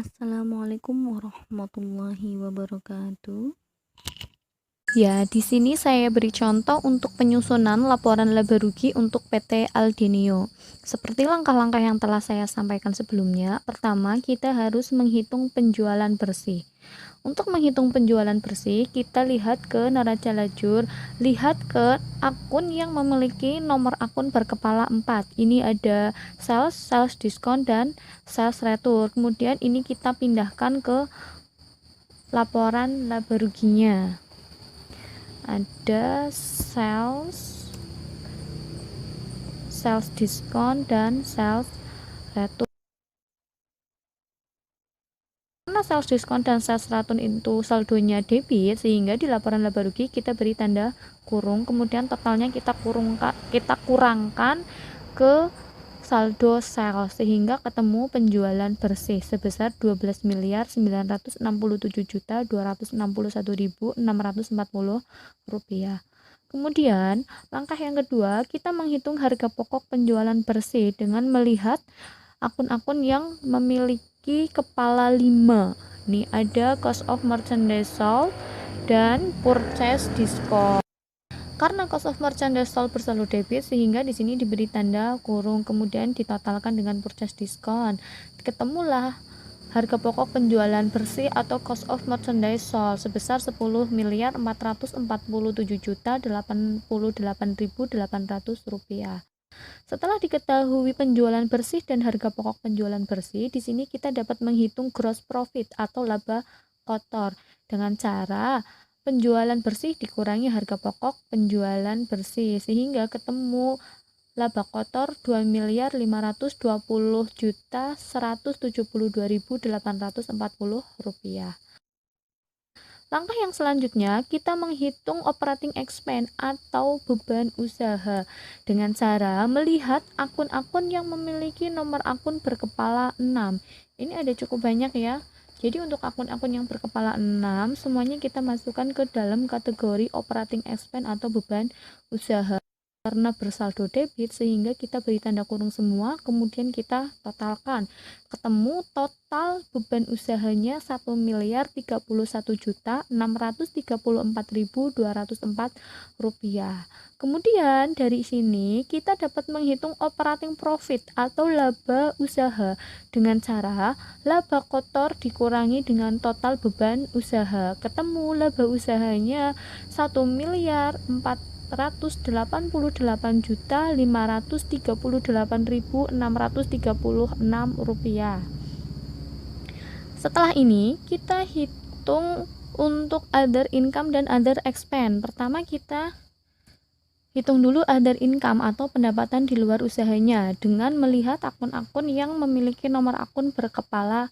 Assalamualaikum warahmatullahi wabarakatuh. Ya, di sini saya beri contoh untuk penyusunan laporan laba rugi untuk PT Aldenio. Seperti langkah-langkah yang telah saya sampaikan sebelumnya, pertama kita harus menghitung penjualan bersih. Untuk menghitung penjualan bersih, kita lihat ke neraca lajur, lihat ke akun yang memiliki nomor akun berkepala 4. Ini ada sales, sales diskon, dan sales retur. Kemudian ini kita pindahkan ke laporan laba ruginya. Ada sales, sales diskon, dan sales retur. Karena sales diskon dan sales return itu saldonya debit, sehingga di laporan laba rugi kita beri tanda kurung, kemudian totalnya kita kurangkan ke saldo sales sehingga ketemu penjualan bersih sebesar 12.967.261.640 rupiah. Kemudian langkah yang kedua, kita menghitung harga pokok penjualan bersih dengan melihat akun-akun yang memiliki kepala 5. Ini ada cost of merchandise sold dan purchase diskon. Karena cost of merchandise sold bersaldo debit, sehingga di sini diberi tanda kurung, kemudian ditotalkan dengan purchase diskon. Ketemulah harga pokok penjualan bersih atau cost of merchandise sold sebesar 10.447.088.800 rupiah. Setelah diketahui penjualan bersih dan harga pokok penjualan bersih, di sini kita dapat menghitung gross profit atau laba kotor dengan cara penjualan bersih dikurangi harga pokok penjualan bersih sehingga ketemu laba kotor 2.520.172.840 rupiah. Langkah yang selanjutnya, kita menghitung operating expense atau beban usaha dengan cara melihat akun-akun yang memiliki nomor akun berkepala 6. Ini ada cukup banyak ya. Jadi untuk akun-akun yang berkepala 6, semuanya kita masukkan ke dalam kategori operating expense atau beban usaha. Karena bersaldo debit sehingga kita beri tanda kurung semua, kemudian kita totalkan, ketemu total beban usahanya 1.031.634.204 rupiah. Kemudian dari sini kita dapat menghitung operating profit atau laba usaha dengan cara laba kotor dikurangi dengan total beban usaha, ketemu laba usahanya 1.488.538.636 rupiah. Setelah ini kita hitung untuk other income dan other expense. Pertama kita hitung dulu other income atau pendapatan di luar usahanya dengan melihat akun-akun yang memiliki nomor akun berkepala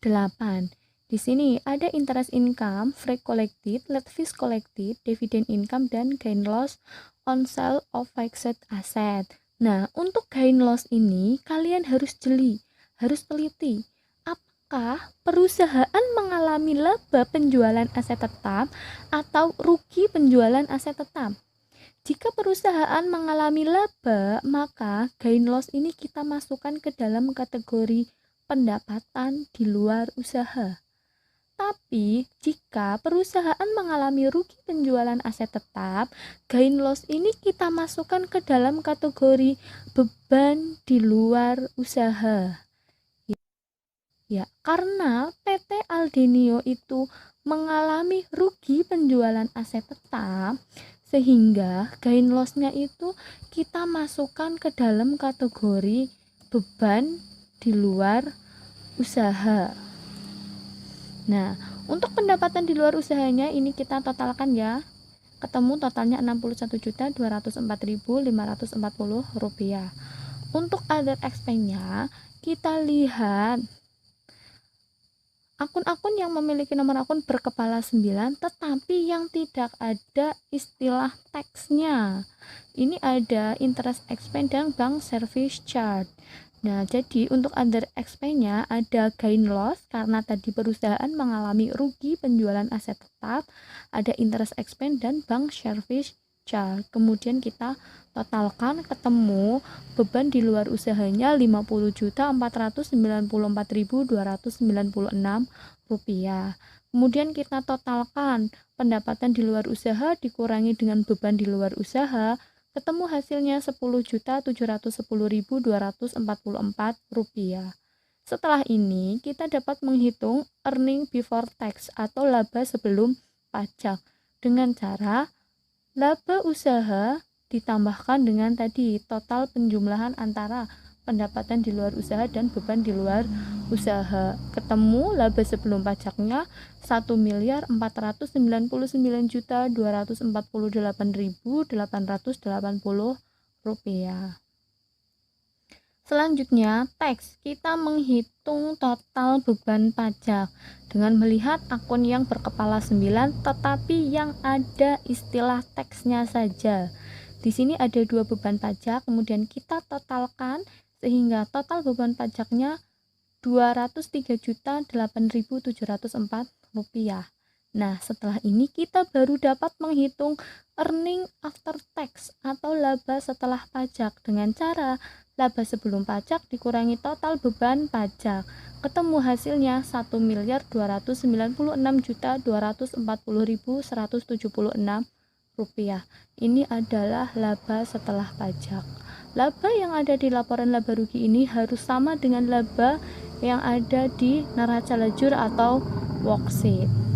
8. Di sini ada interest income, freight collected, late fees collected, dividend income, dan gain loss on sale of fixed asset. Nah, untuk gain loss ini kalian harus jeli, harus teliti. Apakah perusahaan mengalami laba penjualan aset tetap atau rugi penjualan aset tetap? Jika perusahaan mengalami laba, maka gain loss ini kita masukkan ke dalam kategori pendapatan di luar usaha. Tapi jika perusahaan mengalami rugi penjualan aset tetap, gain loss ini kita masukkan ke dalam kategori beban di luar usaha. Ya, karena PT Aldenio itu mengalami rugi penjualan aset tetap, sehingga gain loss-nya itu kita masukkan ke dalam kategori beban di luar usaha. Nah, untuk pendapatan di luar usahanya ini kita totalkan ya. Ketemu totalnya 61.204.540 rupiah. Untuk other expense-nya kita lihat akun-akun yang memiliki nomor akun berkepala 9 tetapi yang tidak ada istilah teksnya. Ini ada interest expense dan bank service charge. Nah, jadi untuk other expense-nya ada gain loss karena tadi perusahaan mengalami rugi penjualan aset tetap, ada interest expense dan bank service pajak. Kemudian kita totalkan, ketemu beban di luar usahanya Rp50.494.296. Kemudian kita totalkan pendapatan di luar usaha dikurangi dengan beban di luar usaha, ketemu hasilnya Rp10.710.244. Setelah ini, kita dapat menghitung earning before tax atau laba sebelum pajak dengan cara laba usaha ditambahkan dengan tadi total penjumlahan antara pendapatan di luar usaha dan beban di luar usaha. Ketemu laba sebelum pajaknya Rp1.499.248.880. Selanjutnya, teks. Kita menghitung total beban pajak dengan melihat akun yang berkepala 9 tetapi yang ada istilah teksnya saja. Di sini ada 2 beban pajak, kemudian kita totalkan sehingga total beban pajaknya Rp203.8.704. Nah, setelah ini kita baru dapat menghitung earning after tax atau laba setelah pajak dengan cara laba sebelum pajak dikurangi total beban pajak. Ketemu hasilnya Rp1.296.240.176. Ini adalah laba setelah pajak. Laba yang ada di laporan laba rugi ini harus sama dengan laba yang ada di neraca lejur atau worksheet.